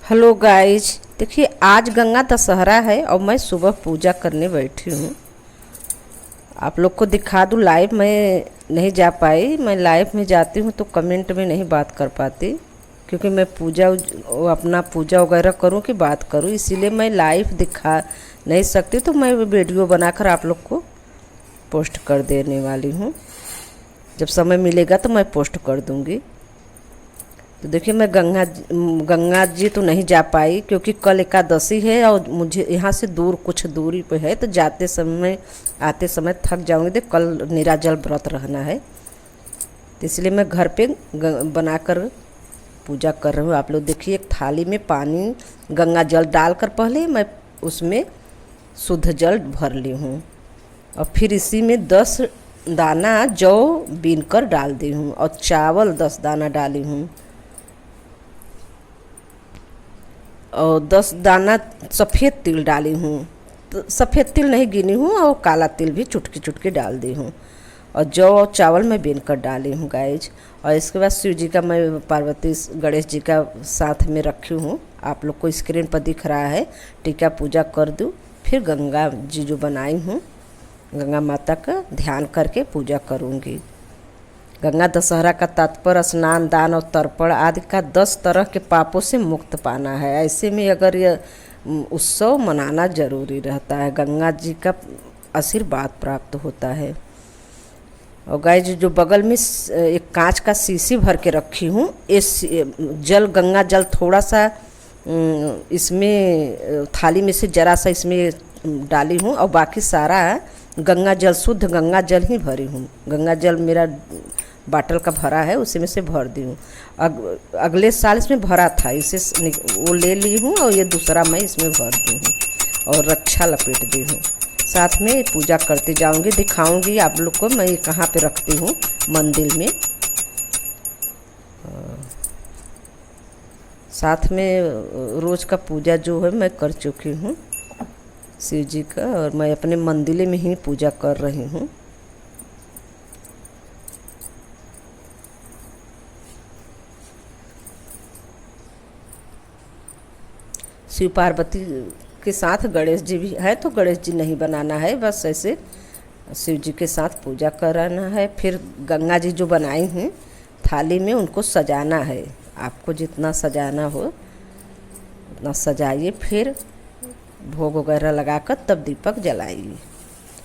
Hello guys, देखिए आज गंगा दशहरा है और मैं सुबह पूजा करने बैठी हूँ। आप लोग को दिखा दूँ। लाइव मैं नहीं जा पाई। मैं लाइव में जाती हूँ तो कमेंट में नहीं बात कर पाती, क्योंकि मैं अपना पूजा वगैरह करूँ कि बात करूँ, इसीलिए मैं लाइव दिखा नहीं सकती। तो मैं वीडियो बनाकर आप लोग को पोस्ट कर देने वाली हूँ। जब समय मिलेगा तो मैं पोस्ट कर दूँगी। तो देखिए मैं गंगा जी तो नहीं जा पाई, क्योंकि कल एकादशी है और मुझे यहाँ से दूर दूरी पे है, तो जाते समय आते समय थक जाऊँगी। तो कल निराजल व्रत रहना है, तो इसलिए मैं घर पे बनाकर पूजा कर रही हूँ। आप लोग देखिए, एक थाली में पानी गंगा जल डालकर पहले मैं उसमें शुद्ध जल भर ली हूँ, और फिर इसी में 10 दाना जौ बीन कर डाल दी हूँ, और चावल 10 दाना डाली हूँ, और 10 दाना सफ़ेद तिल डाली हूँ। तो सफ़ेद तिल नहीं गिनी हूँ, और काला तिल भी चुटकी चुटकी डाल दी हूँ, और जौ और चावल मैं बीन कर डाली हूँ गाइज। और इसके बाद शिव जी का मैं पार्वती गणेश जी का साथ में रखी हूँ। आप लोग को स्क्रीन पर दिख रहा है। टीका पूजा कर दूँ, फिर गंगा जी जो बनाई हूँ, गंगा माता का ध्यान करके पूजा करूँगी। गंगा दशहरा का तात्पर्य स्नान, दान और तर्पण आदि का 10 तरह के पापों से मुक्त पाना है। ऐसे में अगर यह उत्सव मनाना जरूरी रहता है, गंगा जी का आशीर्वाद प्राप्त होता है। और गाइस, जो बगल में एक कांच का शीशी भर के रखी हूँ, इस जल गंगा जल थोड़ा सा इसमें थाली में से जरा सा इसमें डाली हूँ, और बाकी सारा गंगा जल, शुद्ध गंगा जल ही भरी हूँ। गंगा जल मेरा बाटल का भरा है, उसी में से भर दी हूँ। अगले साल इसमें भरा था, इसे वो ले ली हूँ, और ये दूसरा मैं इसमें भर दी हूँ, और रक्षा लपेट दी हूँ। साथ में पूजा करती जाऊँगी, दिखाऊँगी आप लोग को मैं ये कहाँ पे रखती हूँ मंदिर में। साथ में रोज़ का पूजा जो है मैं कर चुकी हूँ शिव जी का, और मैं अपने मंदिर में ही पूजा कर रही हूँ। शिव पार्वती के साथ गणेश जी भी है, तो गणेश जी नहीं बनाना है, बस ऐसे शिव जी के साथ पूजा कराना है। फिर गंगा जी जो बनाई हैं थाली में, उनको सजाना है। आपको जितना सजाना हो उतना सजाइए, फिर भोग वगैरह लगाकर तब दीपक जलाइए।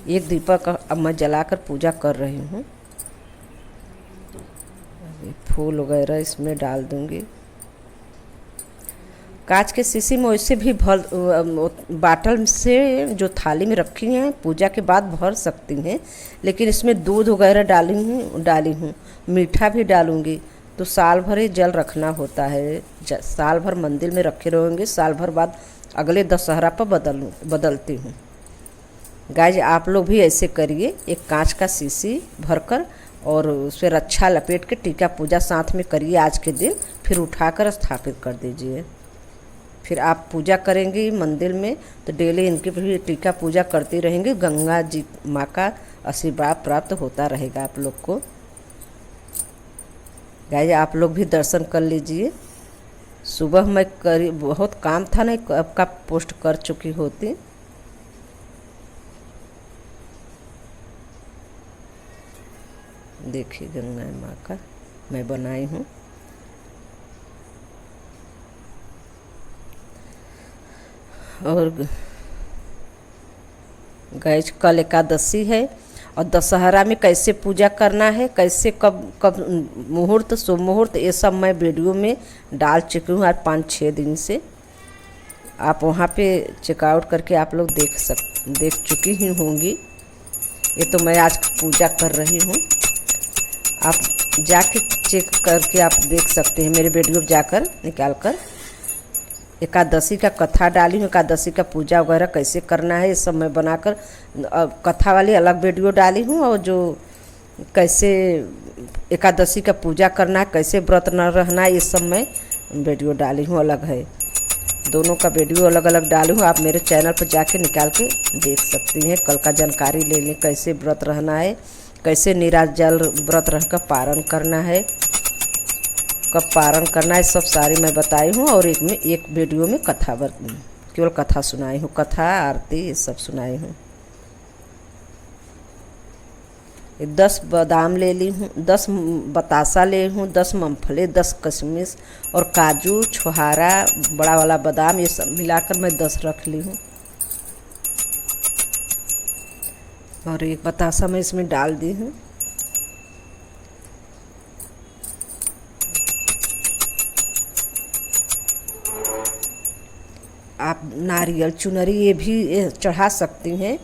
एक दीपक अब मैं जलाकर पूजा कर रही हूँ। फूल वगैरह इसमें डाल दूँगी। कांच के शीशी में वैसे भी बाटल से जो थाली में रखी हैं पूजा के बाद भर सकती हैं, लेकिन इसमें दूध वगैरह डाली हूँ, मीठा भी डालूँगी। तो साल भर ये जल रखना होता है, साल भर मंदिर में रखे रहेंगे, साल भर बाद अगले दशहरा पर बदलती हूँ। गाइज, आप लोग भी ऐसे करिए, एक कांच का शीशी भरकर और उस पर रक्षा लपेट के टीका पूजा साथ में करिए आज के दिन, फिर उठाकर स्थापित कर दीजिए। फिर आप पूजा करेंगे मंदिर में, तो डेली इनकी भी टीका पूजा करती रहेंगे। गंगा जी माँ का आशीर्वाद प्राप्त होता रहेगा आप लोग को। गाइस, आप लोग भी दर्शन कर लीजिए। सुबह मैं बहुत काम था ना, आपका पोस्ट कर चुकी होती। देखिए गंगा माँ का मैं बनाई हूँ। और गाइस, कल एकादशी है, और दशहरा में कैसे पूजा करना है, कैसे कब मुहूर्त शुभ मुहूर्त, ये सब मैं वीडियो में डाल चुकी हूँ आज 5-6 दिन से। आप वहाँ पे चेकआउट करके आप लोग देख चुकी ही होंगी। ये तो मैं आज पूजा कर रही हूँ, आप जाके चेक करके आप देख सकते हैं मेरे वीडियो जाकर निकाल कर। एकादशी का कथा डाली हूँ, एकादशी का पूजा वगैरह कैसे करना है ये सब मैं बनाकर कथा वाली अलग वीडियो डाली हूँ, और जो कैसे एकादशी का पूजा करना है, कैसे व्रत न रहना है, ये सब मैं वीडियो डाली हूँ अलग है। दोनों का वीडियो अलग अलग डाली हूँ, आप मेरे चैनल पर जाके निकाल के देख सकती हैं। कल का जानकारी ले लें, कैसे व्रत रहना है, कैसे निराजल व्रत रहकर पारण करना है। कब पारण करना है सब सारी मैं बताई हूँ। और एक वीडियो में कथा केवल कथा सुनाई हूँ, कथा आरती ये सब सुनाई हूँ। 10 बादाम ले ली हूँ, 10 बतासा ले हूँ, 10 मूँगफली, 10 किशमिश और काजू छुहारा बड़ा वाला बादाम, ये सब मिलाकर मैं 10 रख ली हूँ। और एक बतासा मैं इसमें डाल दी हूँ। आप नारियल चुनरी ये भी चढ़ा सकती हैं।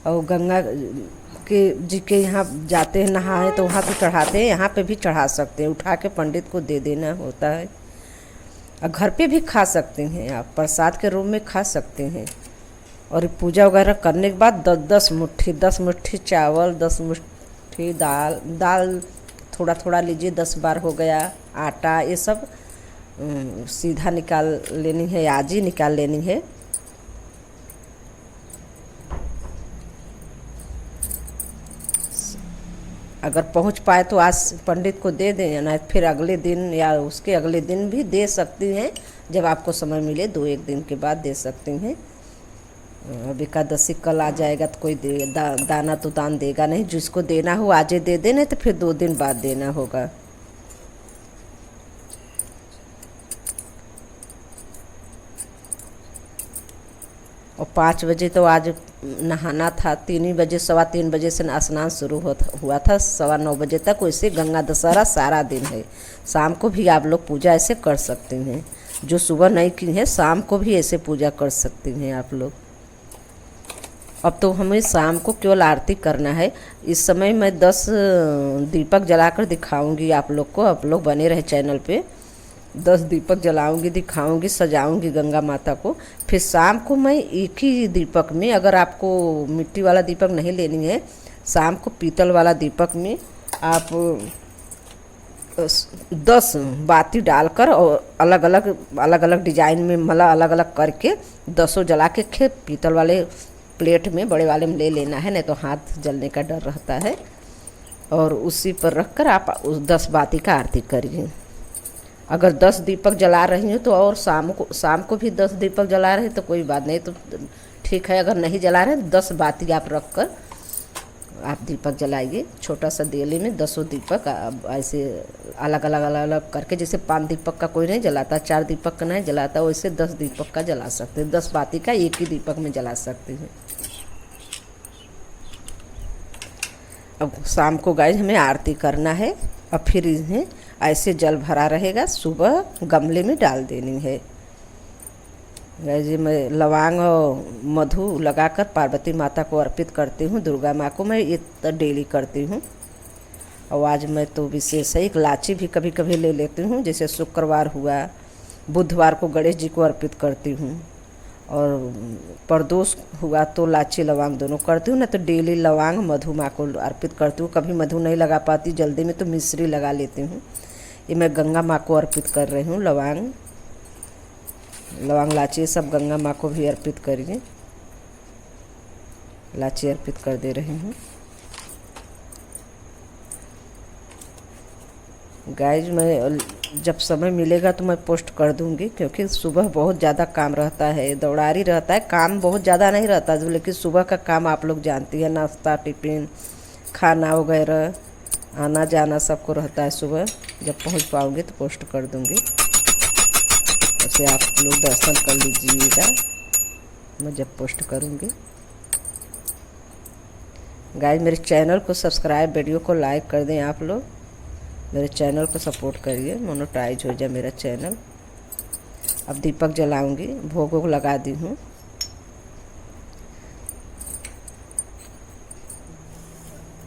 और गंगा के जी के यहाँ जाते हैं नहाए तो वहाँ तो चढ़ाते हैं, यहाँ पे भी चढ़ा सकते हैं, उठा के पंडित को दे देना होता है। और घर पे भी खा सकते हैं, आप प्रसाद के रूप में खा सकते हैं। और पूजा वगैरह करने के बाद 10 मुट्ठी चावल, 10 मुट्ठी दाल थोड़ा थोड़ा लीजिए, 10 बार हो गया। आटा ये सब सीधा निकाल लेनी है, आज ही निकाल लेनी है। अगर पहुंच पाए तो आज पंडित को दे दें, या फिर अगले दिन या उसके अगले दिन भी दे सकती हैं, जब आपको समय मिले 2-1 दिन के बाद दे सकती हैं। अब एकादशी कल आ जाएगा तो कोई दाना तो दान देगा नहीं, जिसको देना हो आज दे देना, तो फिर 2 दिन बाद देना होगा। और 5 बजे तो आज नहाना था, 3 बजे 3:15 बजे से स्नान शुरू हुआ था, 9:15 बजे तक। वैसे गंगा दशहरा सारा दिन है, शाम को भी आप लोग पूजा ऐसे कर सकते हैं। जो सुबह नहीं की है शाम को भी ऐसे पूजा कर सकते हैं आप लोग। अब तो हमें शाम को केवल आरती करना है। इस समय मैं 10 दीपक जलाकर दिखाऊंगी आप लोग को, आप लोग बने रहे चैनल पे। 10 दीपक जलाऊंगी, दिखाऊंगी, सजाऊंगी गंगा माता को। फिर शाम को मैं एक ही दीपक में, अगर आपको मिट्टी वाला दीपक नहीं लेनी है, शाम को पीतल वाला दीपक में आप 10 बाती डालकर और अलग अलग डिजाइन में मतलब अलग अलग करके 10 जला के पीतल वाले प्लेट में बड़े वाले में ले लेना है, नहीं तो हाथ जलने का डर रहता है। और उसी पर रखकर आप उस 10 बाती का आरती करिए। अगर 10 दीपक जला रही हो तो, और शाम को भी 10 दीपक जला रहे तो कोई बात नहीं, तो ठीक है। अगर नहीं जला रहे तो 10 बाती आप रख कर आप दीपक जलाइए। छोटा सा देली में 10 दीपक ऐसे अलग करके, जैसे 5 दीपक का कोई नहीं जलाता, 4 दीपक का नहीं जलाता, वैसे 10 दीपक का जला सकते हैं। 10 बाती का एक ही दीपक में जला सकते हैं। अब शाम को गाइस हमें आरती करना है। और फिर इन्हें ऐसे जल भरा रहेगा, सुबह गमले में डाल देनी है। गाइस मैं लौंग और मधु लगाकर पार्वती माता को अर्पित करती हूँ, दुर्गा माँ को मैं ये डेली करती हूँ। और आज मैं तो विशेष है, एक लाची भी कभी कभी ले लेती हूँ, जैसे शुक्रवार हुआ, बुधवार को गणेश जी को अर्पित करती हूँ। और प्रदोष हुआ तो लाची लौंग दोनों करती हूँ, ना तो डेली लौंग मधु माँ को अर्पित करती हूँ। कभी मधु नहीं लगा पाती जल्दी में तो मिश्री लगा लेती हूँ। ये मैं गंगा माँ को अर्पित कर रही हूँ। लौंग लाची सब गंगा माँ को भी अर्पित करिए। लाची अर्पित कर दे रही हूँ। गाइज मैं जब समय मिलेगा तो मैं पोस्ट कर दूंगी, क्योंकि सुबह बहुत ज़्यादा काम रहता है, दौड़ारी रहता है, काम बहुत ज़्यादा नहीं रहता। लेकिन सुबह का काम आप लोग जानती है, नाश्ता टिफिन खाना वगैरह आना जाना सबको रहता है। सुबह जब पहुंच पाऊंगी तो पोस्ट कर दूंगी, ऐसे आप लोग दर्शन कर लीजिएगा मैं जब पोस्ट करूंगी। गाइज मेरे चैनल को सब्सक्राइब, वीडियो को लाइक कर दें। आप लोग मेरे चैनल को सपोर्ट करिए, मोनेटाइज हो जाए मेरा चैनल। अब दीपक जलाऊंगी, भोग वोग लगा दी हूँ।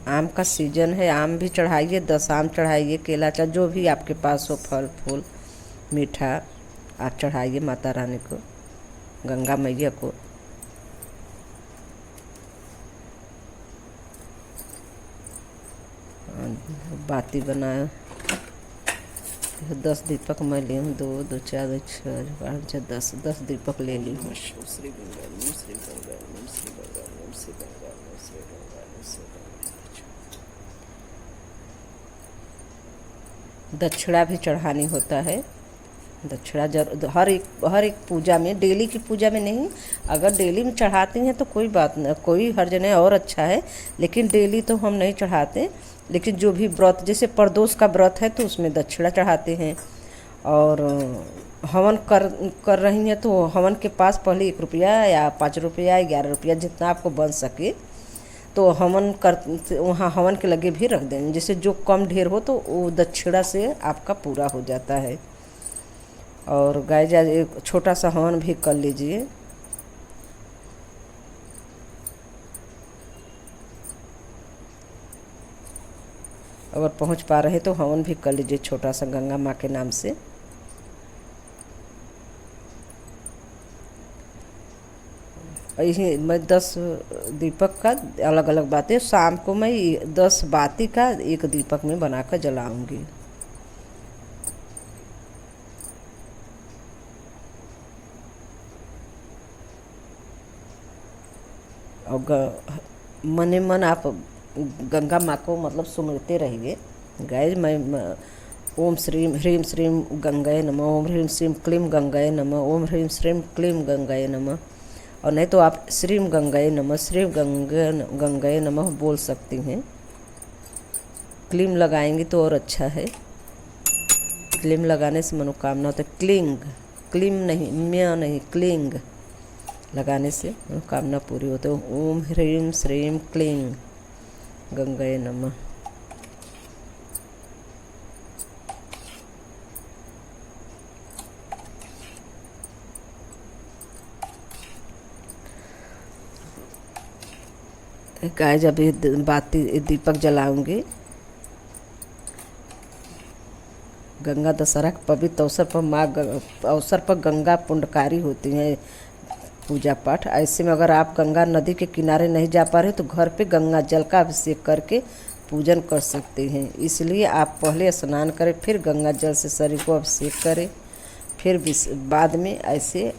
आम का सीजन है, आम भी चढ़ाइए, 10 आम चढ़ाइए, केला जो भी आपके पास हो, फल फूल मीठा आप चढ़ाइए माता रानी को, गंगा मैया को। बाती बनाए 10 दीपक मैं ली हूँ, 2 2 4 2 6 5 6 10 दीपक ले ली हूँ। श्री गंगा नम श्री गंगा नम श्री गंगा नम श्री गंगा नम श्री गंगा नम श्री गंगा। दक्षिणा भी चढ़ानी होता है। दक्षिणा हर एक पूजा में, डेली की पूजा में नहीं। अगर डेली में चढ़ाती हैं तो कोई बात नहीं, कोई हर्ज नहीं, और अच्छा है। लेकिन डेली तो हम नहीं चढ़ाते। लेकिन जो भी व्रत, जैसे प्रदोष का व्रत है तो उसमें दक्षिणा चढ़ाते हैं। और हवन कर रही हैं तो हवन के पास पहले 1 रुपया या 5 रुपया 11 रुपया जितना आपको बन सके तो हवन कर वहाँ हवन के लगे भी रख दें। जैसे जो कम ढेर हो तो वो दक्षिणा से आपका पूरा हो जाता है। और गाय जा एक छोटा सा हवन भी कर लीजिए। अगर पहुंच पा रहे तो हवन भी कर लीजिए छोटा सा गंगा माँ के नाम से। यही मैं 10 दीपक का अलग अलग बातें शाम को मैं 10 बाती का एक दीपक में बनाकर जलाऊंगी। और मने मन आप गंगा माँ को मतलब सुमरते रहिए। गाइस मैं ओम श्रीम ह्रीम श्रीम गंगाए नमः, ओम ह्रीम श्रीम क्लीम गंगाए नमः, ओम ह्रीम श्रीम क्लीम गंगाए नमः। और नहीं तो आप श्रीम गंगाए नमः, श्रीम गंगाए नमः बोल सकती हैं। क्लीम लगाएंगे तो और अच्छा है। क्लीम लगाने से मनोकामना होता है। क्लिंग, क्लीम नहीं, म्या नहीं, क्लिंग लगाने से मनोकामना पूरी होती है। ओम ह्रीम श्रीम क्लीं गंगाए नमः। गाय जब ये बाती दीपक जलाऊंगी, गंगा दशहरा के पवित्र अवसर पर गंगा पुण्यकारी होती हैं पूजा पाठ। ऐसे में अगर आप गंगा नदी के किनारे नहीं जा पा रहे तो घर पे गंगा जल का अभिषेक करके पूजन कर सकते हैं। इसलिए आप पहले स्नान करें, फिर गंगा जल से शरीर को अभिषेक करें, फिर बाद में ऐसे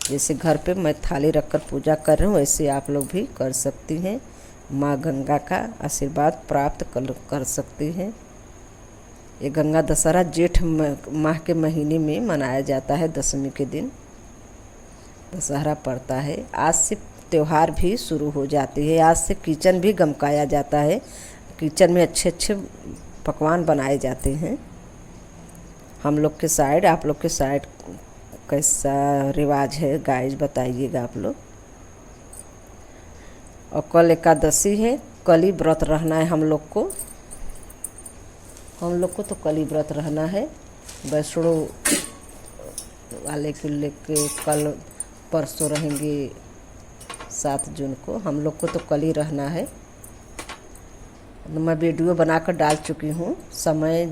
जैसे घर पे मैं थाली रखकर पूजा कर रही हूँ वैसे आप लोग भी कर सकती हैं। माँ गंगा का आशीर्वाद प्राप्त कर सकती हैं। ये गंगा दशहरा जेठ माह के महीने में मनाया जाता है। दशमी के दिन दशहरा पड़ता है। आज से त्यौहार भी शुरू हो जाती है। आज से किचन भी गमकाया जाता है। किचन में अच्छे अच्छे पकवान बनाए जाते हैं। हम लोग के साइड, आप लोग के साइड कैसा रिवाज है गाइस बताइएगा आप लोग। और कल एकादशी है, कल ही व्रत रहना है हम लोग को। तो कल ही व्रत रहना है। वैष्णो वाले के लेके कल परसों रहेंगे 7 जून को। हम लोग को तो कल ही रहना है। मैं वीडियो बनाकर डाल चुकी हूँ। समय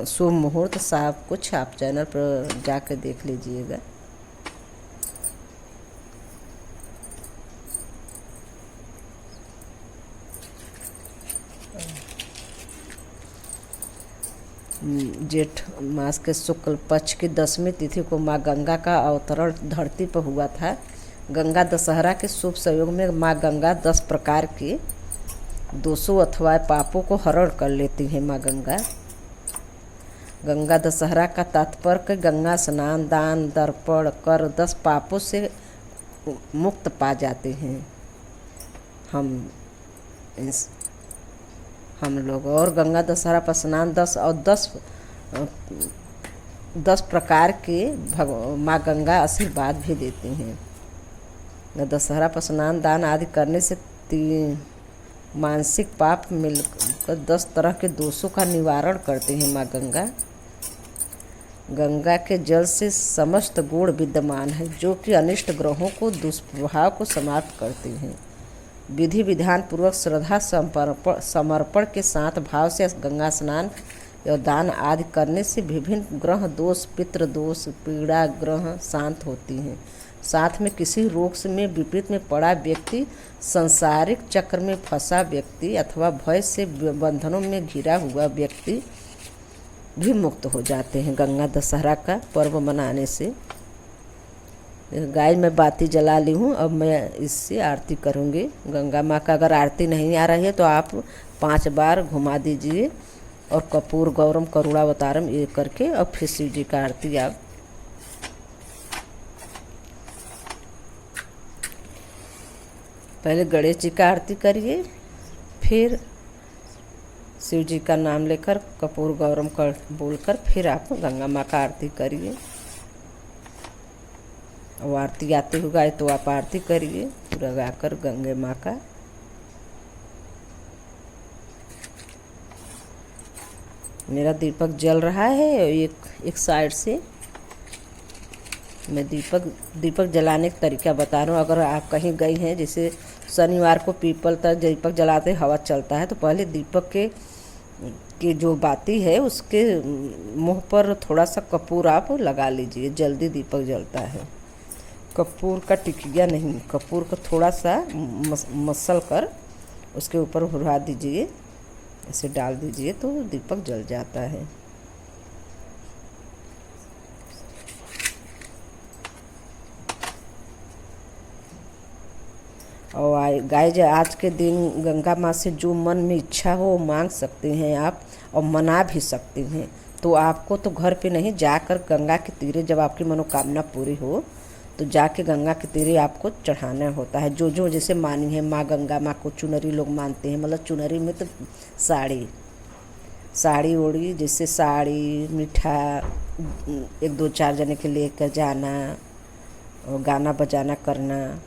शुभ मुहूर्त सब कुछ आप चैनल पर जाकर देख लीजिएगा। जेठ मास के शुक्ल पक्ष की 10वीं तिथि को माँ गंगा का अवतरण धरती पर हुआ था। गंगा दशहरा के शुभ संयोग में माँ गंगा 10 प्रकार के दोषों अथवा पापों को हरण कर लेती हैं। माँ गंगा दशहरा का तात्पर्य गंगा स्नान, दान, दर्पण कर 10 पापों से मुक्त पा जाते हैं हम लोग। और गंगा दशहरा पर स्नान 10 प्रकार के माँ गंगा आशीर्वाद भी देती हैं। दशहरा पर स्नान, दान आदि करने से मानसिक पाप मिलकर 10 तरह के दोषों का निवारण करते हैं। माँ गंगा के जल से समस्त गुण विद्यमान है जो कि अनिष्ट ग्रहों को दुष्प्रभाव को समाप्त करते हैं। विधि विधान पूर्वक श्रद्धा समर्पण के साथ भाव से गंगा स्नान और दान आदि करने से विभिन्न ग्रह दोष, पितृ दोष, पीड़ा ग्रह शांत होती हैं। साथ में किसी रोग में विपरीत में पड़ा व्यक्ति, सांसारिक चक्र में फंसा व्यक्ति अथवा भय से बंधनों में घिरा हुआ व्यक्ति भी मुक्त हो जाते हैं गंगा दशहरा का पर्व मनाने से। गाय मैं बाती जला ली हूँ। अब मैं इससे आरती करूँगी। गंगा माँ का अगर आरती नहीं आ रही है तो आप 5 बार घुमा दीजिए और कपूर गौरम करुणावतारम ये करके और फिर शिव जी का आरती आप पहले गणेश जी का आरती करिए, फिर शिव जी का नाम लेकर कपूर गौरम कर बोलकर फिर आप गंगा माँ का आरती करिए। और आरती आते हुए गाए तो आप आरती करिए पूरा गाकर गंगे माँ का। मेरा दीपक जल रहा है, एक साइड से मैं दीपक जलाने का तरीका बता रहा हूँ। अगर आप कहीं गई हैं, जैसे शनिवार को पीपल तक दीपक जलाते हवा चलता है, तो पहले दीपक के जो बाती है उसके मुंह पर थोड़ा सा कपूर आप लगा लीजिए, जल्दी दीपक जलता है। कपूर का टिकिया नहीं, कपूर को थोड़ा सा मसल कर उसके ऊपर हुरा दीजिए, ऐसे डाल दीजिए तो दीपक जल जाता है। और गाइज आज के दिन गंगा माँ से जो मन में इच्छा हो वो मांग सकते हैं आप, और मना भी सकते हैं। तो आपको तो घर पे नहीं, जाकर गंगा के तीरे जब आपकी मनोकामना पूरी हो तो जाके गंगा के तीरे आपको चढ़ाना होता है। जो जो जैसे मानी है, माँ गंगा माँ को चुनरी लोग मानते हैं, मतलब चुनरी में तो साड़ी ओढ़ी, जैसे साड़ी मीठा एक दो चार जने के लेकर जाना और गाना बजाना करना,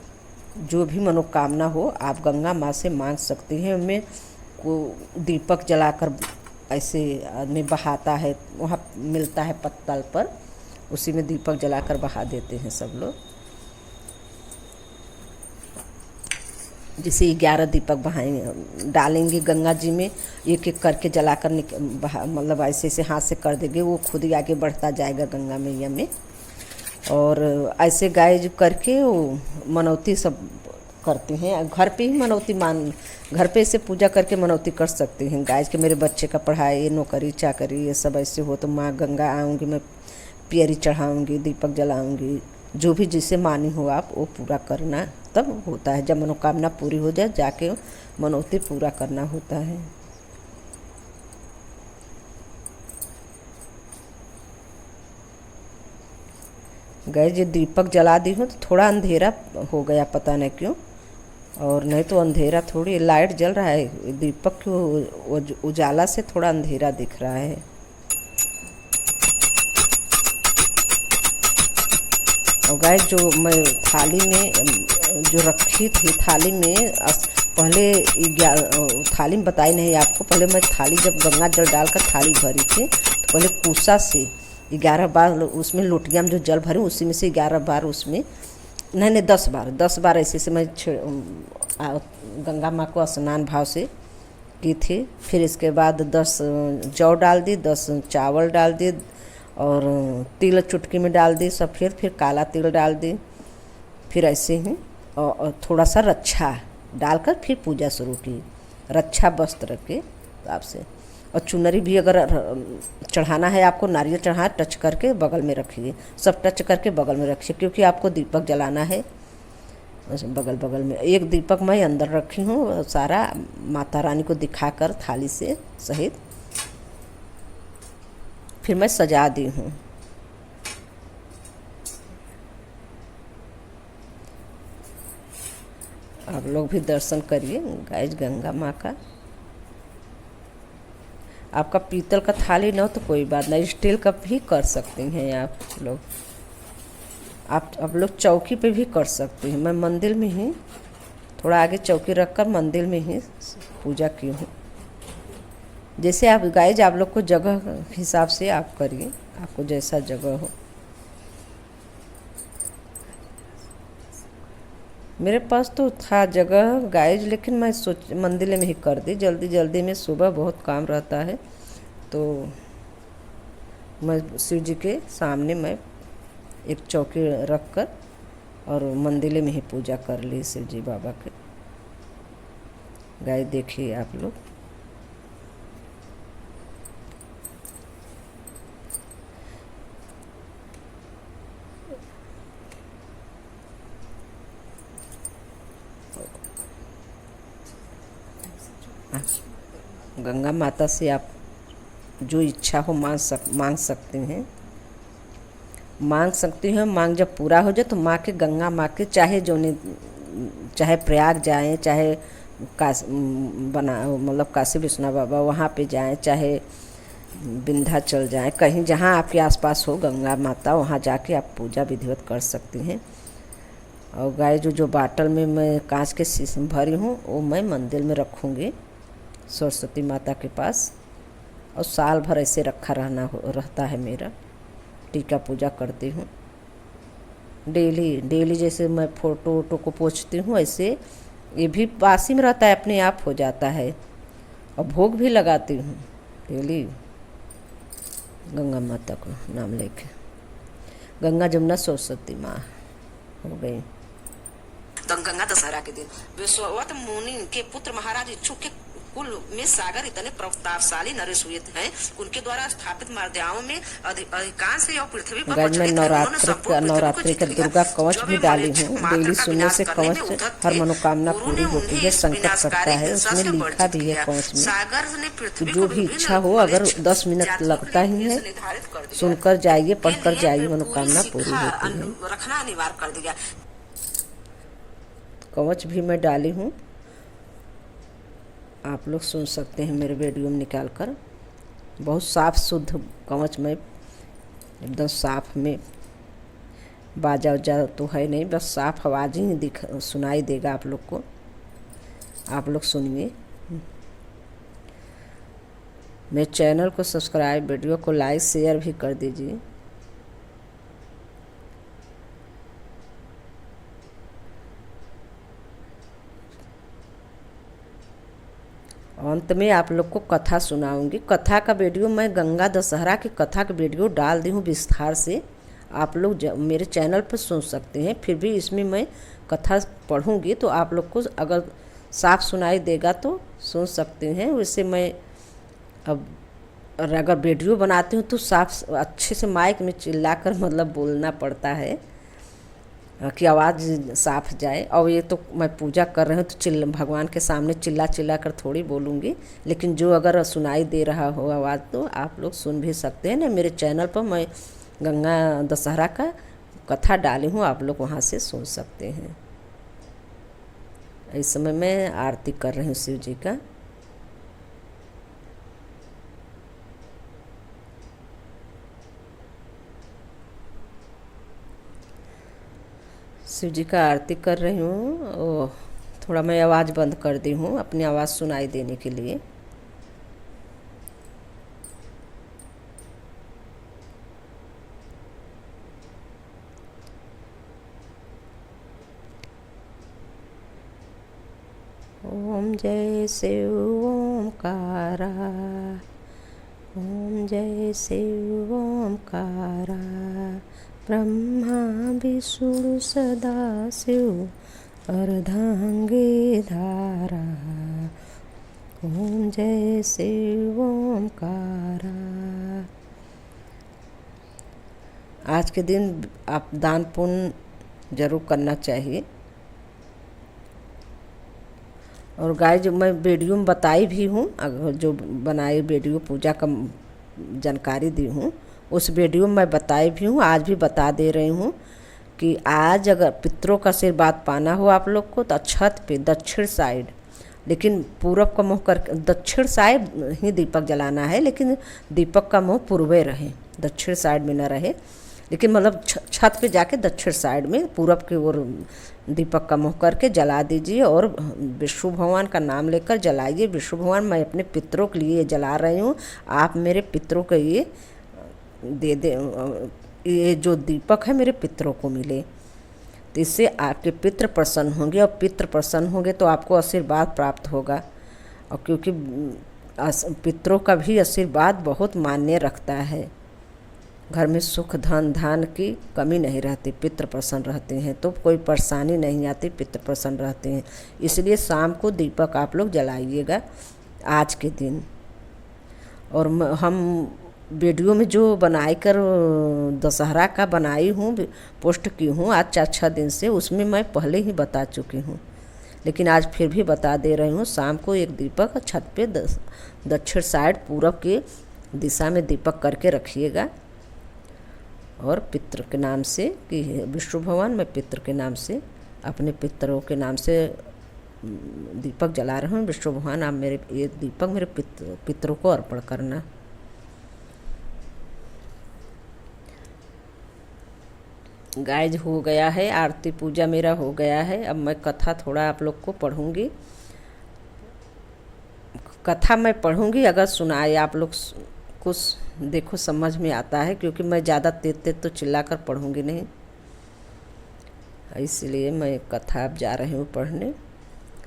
जो भी मनोकामना हो आप गंगा माँ से मांग सकते हैं। उनमें को दीपक जलाकर ऐसे आदमी बहाता है, वहाँ मिलता है पत्तल पर, उसी में दीपक जलाकर बहा देते हैं सब लोग। जैसे 11 दीपक बहाएंगे डालेंगे गंगा जी में, एक एक करके जलाकर मतलब ऐसे ऐसे हाथ से कर देंगे, वो खुद ही आगे बढ़ता जाएगा गंगा मैया में। और ऐसे गाय जो करके वो मनौती सब करते हैं। घर पे ही मनौती घर पे से पूजा करके मनौती कर सकते हैं। गाय के मेरे बच्चे का पढ़ाई, नौकरी चाकरी ये सब ऐसे हो तो माँ गंगा आऊँगी, मैं पियरी चढ़ाऊँगी, दीपक जलाऊँगी, जो भी जिसे मानी हो आप वो पूरा करना तब होता है। जब मनोकामना पूरी हो जाए जाके मनौती पूरा करना होता है। गए जो दीपक जला दी हूँ तो थोड़ा अंधेरा हो गया, पता नहीं क्यों, और नहीं तो अंधेरा थोड़ी, लाइट जल रहा है, दीपक के उजाला से थोड़ा अंधेरा दिख रहा है। और गाय जो मैं थाली में जो रखी थी, थाली में पहले थाली में बताई नहीं आपको, पहले मैं थाली जब गंगा जल डालकर थाली भरी थी तो पहले कुसा से 11 बार उसमें लोटिया में जो जल भरी उसी में से 11 बार उसमें नहीं 10 बार ऐसे से मैं गंगा माँ को स्नान भाव से की थी। फिर इसके बाद 10 जौ डाल दी, 10 चावल डाल दी और तिल चुटकी में डाल दी सफ़ेद, फिर काला तिल डाल दी, फिर ऐसे ही और थोड़ा सा रक्षा डालकर फिर पूजा शुरू की, रक्षा वस्त्र के हिसाब से। और चुनरी भी अगर चढ़ाना है आपको, नारियल चढ़ा टच करके बगल में रखिए, सब टच करके बगल में रखिए, क्योंकि आपको दीपक जलाना है बगल में। एक दीपक मैं अंदर रखी हूँ सारा माता रानी को दिखाकर थाली से सहित, फिर मैं सजा दी हूँ। आप लोग भी दर्शन करिए गाइस गंगा माँ का। आपका पीतल का थाली न हो तो कोई बात नहीं, स्टील का भी कर सकते हैं आप लोग। आप लोग चौकी पे भी कर सकते हैं। मैं मंदिर में ही थोड़ा आगे चौकी रखकर मंदिर में ही पूजा की हूँ। जैसे आप गाइज आप लोग को जगह हिसाब से आप करिए, आपको जैसा जगह हो। मेरे पास तो था जगह गाइज, लेकिन मैं मंदिर में ही कर दी जल्दी में, सुबह बहुत काम रहता है तो मैं शिव जी के सामने मैं एक चौकी रख कर और मंदिर में ही पूजा कर ली शिव जी बाबा के। गाइज देखिए आप लोग, गंगा माता से आप जो इच्छा हो मांग सकती हैं, मांग सकती हैं। मांग जब पूरा हो जाए तो माँ के, गंगा माँ के, चाहे प्रयाग जाएं, चाहे मतलब काशी विश्वनाथ बाबा वहाँ पे जाएं, चाहे विंध्याचल जाएं, कहीं जहाँ आपके आसपास हो गंगा माता, वहाँ जाके आप पूजा विधिवत कर सकती हैं। और गाय जो बाटल में मैं कांच के शीशे में भरी हूँ वो मैं मंदिर में रखूँगी सरस्वती माता के पास। और साल भर ऐसे रखा रहता है मेरा। टीका पूजा करती हूँ डेली जैसे मैं फ़ोटो वोटो को पोंछती हूँ, ऐसे ये भी पास ही में रहता है, अपने आप हो जाता है। और भोग भी लगाती हूँ डेली गंगा माता को नाम लेके। गंगा जमुना सरस्वती माँ हो गई। तो गंगा दशहरा के दिन विश्ववत मुनि के पुत्र महाराज इच्छुक के कुल में सागर इतने प्रतापशाली नरेश हुए हैं, उनके द्वारा स्थापित मर्यादाओं में अधिकांश और पृथ्वी पर मैं नवरात्रि का दुर्गा कवच भी डाली हूँ। डेली सुनने से कवच हर मनोकामना पूरी होती है, संकट कटता है। उसमें लिखा भी है कवच में कि जो भी इच्छा हो, अगर 10 मिनट लगता ही है, सुनकर जाइए, पढ़कर जाइए, मनोकामना पूरी होती है। रखना अनिवार्य कर दिया। कवच भी मैं डाली हूँ, आप लोग सुन सकते हैं मेरे वीडियो में निकाल कर। बहुत साफ शुद्ध कवच में, एकदम साफ में, बाजा उजा तो है नहीं, बस साफ आवाज़ ही सुनाई देगा आप लोग को। आप लोग सुनिए। मेरे चैनल को सब्सक्राइब, वीडियो को लाइक शेयर भी कर दीजिए। अंत में आप लोग को कथा सुनाऊंगी। कथा का वीडियो मैं गंगा दशहरा की कथा का वीडियो डाल दी हूँ विस्तार से, आप लोग मेरे चैनल पर सुन सकते हैं। फिर भी इसमें मैं कथा पढ़ूंगी तो आप लोग को अगर साफ सुनाई देगा तो सुन सकते हैं। वैसे मैं अब अगर वीडियो बनाती हूँ तो साफ अच्छे से माइक में चिल्लाकर मतलब बोलना पड़ता है कि आवाज़ साफ जाए। और ये तो मैं पूजा कर रही हूँ तो भगवान के सामने चिल्ला कर थोड़ी बोलूँगी, लेकिन जो अगर सुनाई दे रहा हो आवाज़ तो आप लोग सुन भी सकते हैं ना। मेरे चैनल पर मैं गंगा दशहरा का कथा डाली हूँ, आप लोग वहाँ से सुन सकते हैं। इस समय मैं आरती कर रही हूँ शिव जी का। शिव जी का आरती कर रही हूँ। और थोड़ा मैं आवाज़ बंद कर दी हूँ अपनी आवाज़ सुनाई देने के लिए। ओम जय शिव ओमकारा, ओम जय शिव ओमकारा, ब्रह्मा विष्णु सदा शिव अर्धांगी धारा। ओम जय शिव ओमकारा। आज के दिन आप दान पुण्य जरूर करना चाहिए। और गाय जो मैं वीडियो में बताई भी हूँ, अगर जो बनाई वीडियो पूजा का जानकारी दी हूँ उस वीडियो में मैं बताई भी हूँ, आज भी बता दे रही हूँ कि आज अगर पितरों का आशीर्वाद पाना हो आप लोग को तो छत पे दक्षिण साइड, लेकिन पूरब का मुँह कर, दक्षिण साइड ही दीपक जलाना है, लेकिन दीपक का मुँह पूर्वे रहे, दक्षिण साइड में न रहे। लेकिन मतलब छत पे जाके दक्षिण साइड में पूरब की ओर दीपक का मुँह करके जला दीजिए। और विष्णु भगवान का नाम लेकर जलाइए। विष्णु भगवान, मैं अपने पितरों के लिए जला रही हूँ, आप मेरे पितरों के लिए दे ये जो दीपक है मेरे पितरों को मिले, तो इससे आपके पितृ प्रसन्न होंगे। और पितृ प्रसन्न होंगे तो आपको आशीर्वाद प्राप्त होगा। और क्योंकि पितरों का भी आशीर्वाद बहुत मान्य रखता है, घर में सुख धन धान की कमी नहीं रहती, पितृ प्रसन्न रहते हैं तो कोई परेशानी नहीं आती, पितृ प्रसन्न रहते हैं। इसलिए शाम को दीपक आप लोग जलाइएगा आज के दिन। और हम वीडियो में जो बनाई कर दशहरा का बनाई हूँ, पोस्ट की हूँ आज 4-6 दिन से, उसमें मैं पहले ही बता चुकी हूँ, लेकिन आज फिर भी बता दे रही हूँ। शाम को एक दीपक छत पे दक्षिण साइड पूरब के दिशा में दीपक करके रखिएगा। और पितृ के नाम से कि विष्णु भगवान, मैं पितृ के नाम से, अपने पितरों के नाम से दीपक जला रहा हूँ। विष्णु भगवान, आप मेरे ये दीपक मेरे पितरों को अर्पण करना। गाइज हो गया है, आरती पूजा मेरा हो गया है। अब मैं कथा थोड़ा आप लोग को पढ़ूंगी। कथा मैं पढ़ूंगी, अगर सुनाए आप लोग कुछ देखो समझ में आता है, क्योंकि मैं ज़्यादा तेज तेज तो चिल्लाकर पढ़ूंगी नहीं, इसलिए मैं कथा अब जा रही हूँ पढ़ने।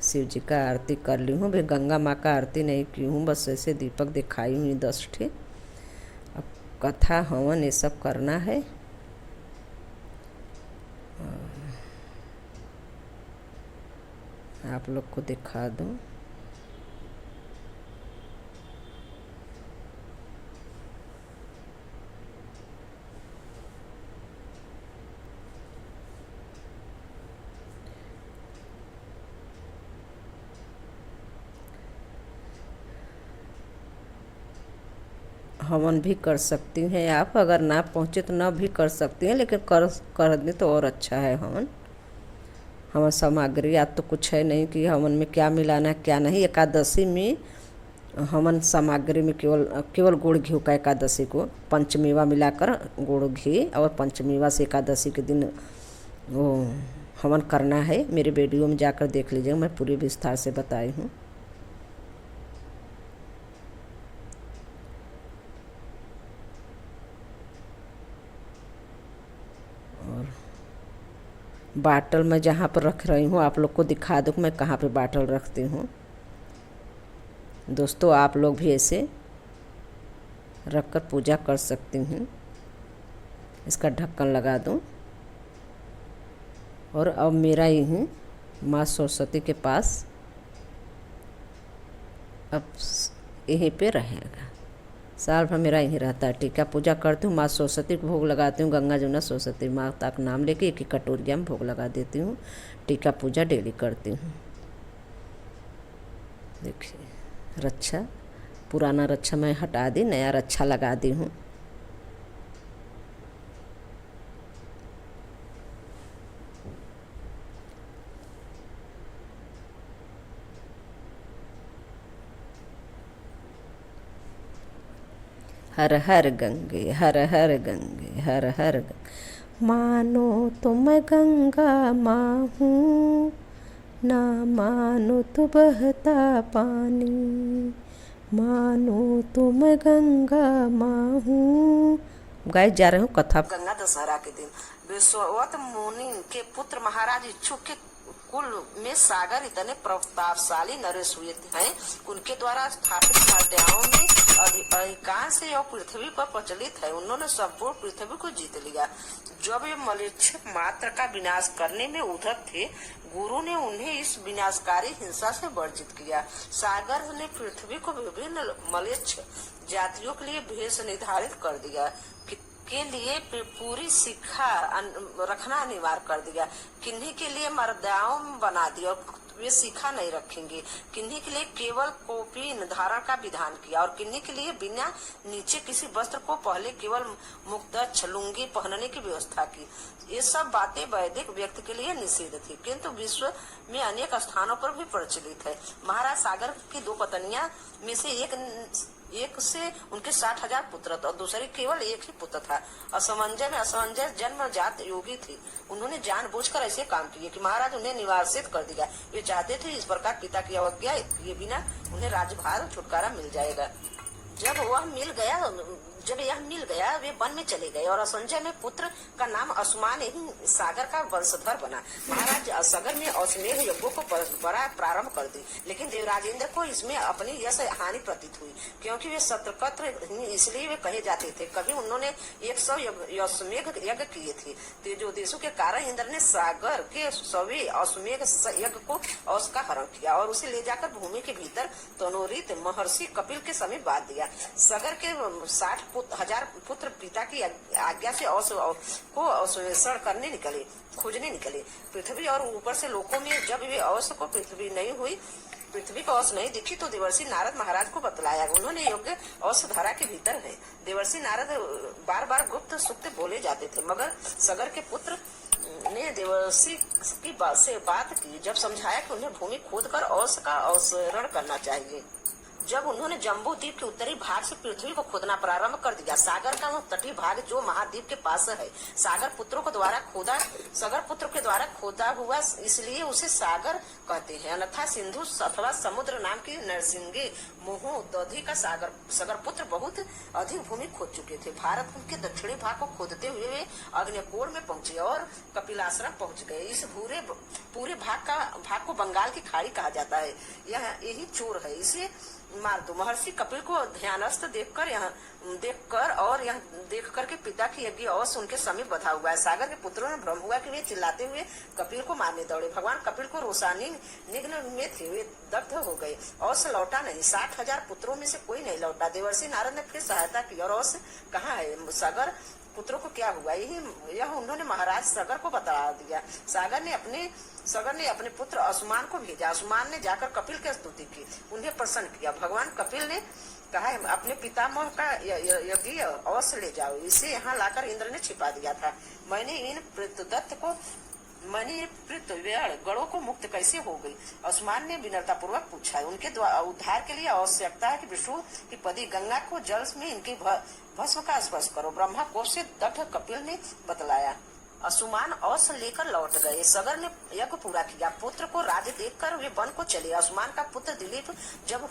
शिव जी का आरती कर ली हूँ, भी गंगा माँ का आरती नहीं की हूँ, बस ऐसे दीपक दिखाई हुई 10 ठे। अब कथा हवन ये सब करना है। आप लोग को दिखा दूँ। हवन भी कर सकती हैं आप, अगर ना पहुँचे तो ना भी कर सकती हैं, लेकिन कर दें तो और अच्छा है हवन। हवन सामग्री आज तो कुछ है नहीं कि हवन में क्या मिलाना है क्या नहीं। एकादशी में हवन सामग्री में केवल गुड़ घी का एकादशी को पंचमेवा मिलाकर गुड़ घी और पंचमेवा से एकादशी के दिन वो हवन करना है। मेरे वीडियो में जाकर देख लीजिएगा, मैं पूरी विस्तार से बताई हूँ। और बाटल मैं जहाँ पर रख रही हूँ आप लोग को दिखा दूँ मैं कहाँ पे बाटल रखती हूँ। दोस्तों आप लोग भी ऐसे रखकर पूजा कर सकती हैं। इसका ढक्कन लगा दूँ। और अब मेरा यहीं माँ सरस्वती के पास अब यहीं पे रहेगा। साल भर मेरा यहीं रहता है। टीका पूजा करती हूँ, माँ सरस्वती को भोग लगाती हूँ। गंगा जमुना सरस्वती माता का नाम लेके एक कटोरिया में भोग लगा देती हूँ। टीका पूजा डेली करती हूँ। देखिए रक्षा, पुराना रक्षा मैं हटा दी, नया रक्षा लगा दी हूँ। हर हर गंगे हर हर गंगे हर हर गंगे। मानो तो मैं गंगा माँ हूँ, ना मानो तो बहता पानी। मानो तो मैं गंगा माँ हूँ। गाय जा रहे हूँ कथा। गंगा दशहरा के दिन विश्ववत मुनि के पुत्र महाराज इच्छुक के कुल में सागर इतने प्रतापशाली नरेश हुए हैं, उनके द्वारा स्थापित मर्यादाओं में अधिकांश और पृथ्वी पर प्रचलित है। उन्होंने संपूर्ण पृथ्वी को जीत लिया। जब ये मलेच्छ मात्र का विनाश करने में उधर थे, गुरु ने उन्हें इस विनाशकारी हिंसा से वर्जित किया। सागर ने पृथ्वी को विभिन्न मलेच्छ जातियों के लिए भेष निर्धारित कर दिया, के लिए पूरी शिक्षा रखना अनिवार्य कर दिया। किन्हीं के लिए मर्यादाओं बना दिया और वे शिखा नहीं रखेंगे। किन्हीं के लिए केवल कॉपी धारण का विधान किया और किन्हीं के लिए बिना नीचे किसी वस्त्र को पहले केवल मुक्त लुंगी पहनने की व्यवस्था की। ये सब बातें वैदिक व्यक्ति के लिए निषिद्ध थी, किंतु विश्व में अनेक स्थानों पर भी प्रचलित है। महाराज सागर की 2 पत्नियां में से एक से उनके 60,000 पुत्र और दूसरी केवल एक ही पुत्र था। असमंजस जन्मजात योगी थी। उन्होंने जानबूझकर ऐसे काम किए कि महाराज उन्हें निवासित कर दिया। वे चाहते थे इस प्रकार पिता की अवज्ञा किए बिना उन्हें राज्यभार छुटकारा मिल जाएगा। जब यह मिल गया वे वन में चले गए और असंजय में पुत्र का नाम असुमान ही सागर का वंशधर बना। महाराज सागर में अश्वमेध यज्ञों को बड़ा प्रारंभ कर दी, लेकिन देवराजेंद्र को इसमें अपनी यश हानि प्रतीत हुई, क्योंकि वे सत्रकत्र इसलिए वे कहे जाते थे। कभी उन्होंने 100 अश्वमेध यज्ञ किए थे। तेजोदेशों के कारण इंद्र ने सागर के 100वें अश्वमेध यज्ञ को औस का हरण किया और उसे ले जाकर भूमि के भीतर तनोरित महर्षि कपिल के समीप बांध दिया। सागर के 60,000 पुत्र पिता की आज्ञा से को अन्वेषण खोजने निकले पृथ्वी और ऊपर से लोकों में। जब वे अवश्य को पृथ्वी नहीं हुई पृथ्वी को औस नहीं दिखी तो देवर्षि नारद महाराज को बतलाया। उन्होंने योग्य औस धारा के भीतर है। देवर्षि नारद बार बार गुप्त सुक्त बोले जाते थे, मगर सगर के पुत्र ने देवर्षि की बात की। जब समझाया कि उन्हें भूमि खोदकर औस का अवसरण करना चाहिए। जब उन्होंने जम्बू द्वीप के उत्तरी भाग से पृथ्वी को खोदना प्रारंभ कर दिया, सागर का वह तटीय भाग जो महाद्वीप के पास है, सागर पुत्रों के द्वारा खोदा हुआ, इसलिए उसे सागर कहते हैं। अन्यथा सिंधु अथवा समुद्र नाम की नरसिंगे मोहो दधी का सागर पुत्र बहुत अधिक भूमि खोद चुके थे। भारत के दक्षिणी भाग को खोदते हुए वे अग्निकोण में पहुंचे और कपिलाश्रम पहुंच गए। इस पूरे भाग को बंगाल की खाड़ी कहा जाता है। यही चोर है, इसे मार दो। महर्षि कपिल को ध्यानस्थ देखकर और यहाँ देखकर के पिता की यज्ञ औस उनके समीप बधा हुआ है। सागर के पुत्रों ने भ्रम हुआ कि वे चिल्लाते हुए कपिल को मारने दौड़े। भगवान कपिल को रोषानी निग्न में थे, वे दग्ध हो गए। औस लौटा नहीं। 60,000 पुत्रों में से कोई नहीं लौटा। देवर्षि नारद ने फिर सहायता की और औस कहाँ है, सागर पुत्रों को क्या हुआ, यह उन्होंने महाराज सगर को बता दिया। सगर ने अपने पुत्र असुमान को भेजा। असुमान ने जाकर कपिल की स्तुति की, उन्हें प्रसन्न किया। भगवान कपिल ने कहा, अपने पितामह का यज्ञ अवश्य ले जाओ, इसे यहाँ लाकर इंद्र ने छिपा दिया था। मैंने इन गणों को मुक्त कैसे हो गई? असुमान ने विनम्रता पूर्वक पूछा। उनके उद्धार के लिए आवश्यकता है कि विष्णु की पदी गंगा को जल में इनके भस्म का स्पर्श करो। ब्रह्मा कोप से दग्ध कपिल ने बतलाया। असुमान औस लेकर लौट गए। सगर ने यज्ञ पूरा किया। पुत्र को राज्य देखकर वे वन को चले। असुमान का पुत्र दिलीप जब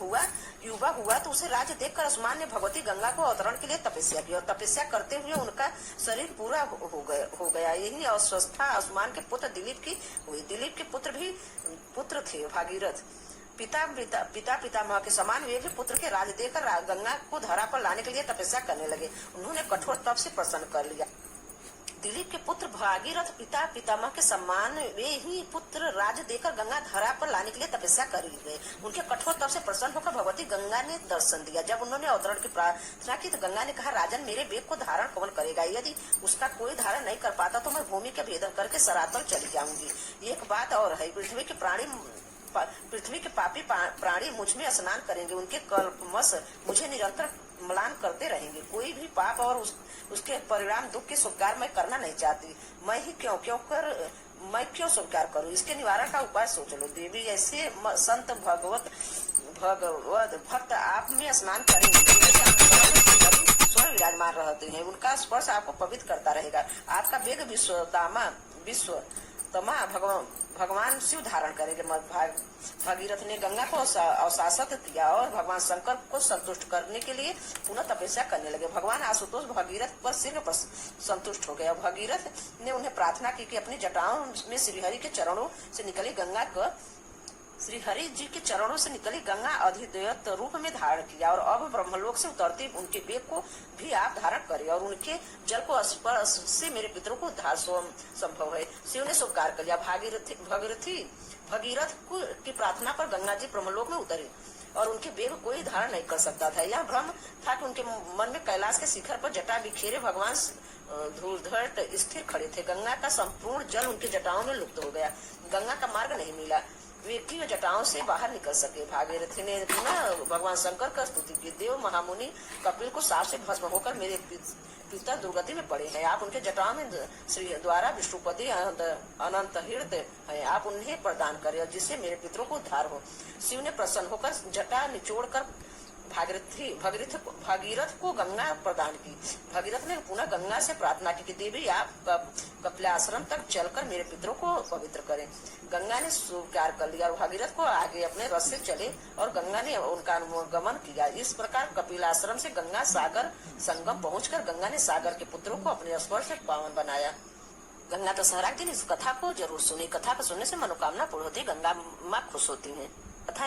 युवा हुआ तो उसे राज्य देखकर असुमान ने भगवती गंगा को अवतरण के लिए तपस्या की और तपस्या करते हुए उनका शरीर पूरा हो गया। यही अस्वस्थता असुमान के पुत्र दिलीप की हुई। दिलीप के पुत्र थे भागीरथ। पितामह के समान वे भी पुत्र के राज देकर गंगा को धरा पर लाने के लिए तपस्या करने लगे। उन्होंने कठोर तप से प्रसन्न कर लिया। दिलीप के पुत्र भागीरथ पितामह के सम्मान वे ही पुत्र राज देकर गंगा धरा पर लाने के लिए तपस्या कर गए। उनके कठोर तप से प्रसन्न होकर भगवती गंगा ने दर्शन दिया। जब उन्होंने अवतरण की प्रार्थना की तो गंगा ने कहा, राजन, मेरे बेग को धारण कौन करेगा? यदि उसका कोई धारण नहीं कर पाता तो मैं भूमि के भेदन करके सरातल चली जाऊंगी। एक बात और है, पृथ्वी के पापी प्राणी मुझ में स्नान करेंगे, उनके कल्पवश मुझे निरंतर म्लान करते रहेंगे। कोई भी पाप और उसके परिणाम दुख के स्वीकार मैं करना नहीं चाहती। मैं क्यों स्वीकार करूं? इसके निवारण का उपाय सोच लो। देवी, ऐसे संत भगवत भक्त आप में स्नान करेंगे, स्वयं विराजमान रहते हैं, उनका स्पर्श आपको पवित्र करता रहेगा। आपका वेग विश्वतमा भगवान शिव धारण करेंगे। भागीरथ ने गंगा को अवसासत किया और भगवान शंकर को संतुष्ट करने के लिए पुनः तपस्या करने लगे। भगवान आशुतोष भागीरथ पर शीघ्र संतुष्ट हो गए। भागीरथ ने उन्हें प्रार्थना की कि अपनी जटाओं में श्रीहरि के चरणों से निकली गंगा अधिदेवत रूप में धारण किया और अब ब्रह्मलोक से उतरते उनके वेग को भी आप धारण करें और उनके जल को स्पर्श से मेरे पितरों को उद्धार संभव है। शिव ने स्वीकार कर लिया। भगीरथ की प्रार्थना पर गंगा जी ब्रह्मलोक में उतरे और उनके वेग कोई धारण नहीं कर सकता था। यह भ्रम था कि उनके मन में कैलाश के शिखर पर जटा बिखेरे भगवान धूर्धट स्थिर खड़े थे। गंगा का संपूर्ण जल उनके जटाओं में लुप्त हो गया। गंगा का मार्ग नहीं मिला, वे की जटाओं से बाहर निकल सके। भागीरथी ने पुनः भगवान शंकर का स्तुति की। देव महामुनि कपिल को साप से भस्म होकर मेरे पिता दुर्गति में पड़े हैं। आप उनके जटाओं में श्री द्वारा विष्णुपति अनंत हृदय है, आप उन्हें प्रदान करें और जिससे मेरे पितरों को उद्धार हो। शिव ने प्रसन्न होकर जटा निचोड़कर भागीरथ को गंगा प्रदान की। भागीरथ ने पुनः गंगा से प्रार्थना की कि देवी, आप कपिलाश्रम तक चलकर मेरे पितरों को पवित्र करें। गंगा ने स्वीकार कर लिया और भागीरथ को आगे अपने रथ से चले और गंगा ने उनका अनुगमन किया। इस प्रकार कपिलाश्रम से गंगा सागर संगम पहुंचकर गंगा ने सागर के पुत्रों को अपने स्पर्श से पावन बनाया। गंगा दशहरा के दिन इस कथा को जरूर सुनी। कथा को सुनने से मनोकामना पूर्ण होती है, गंगा माँ खुश होती है। कथा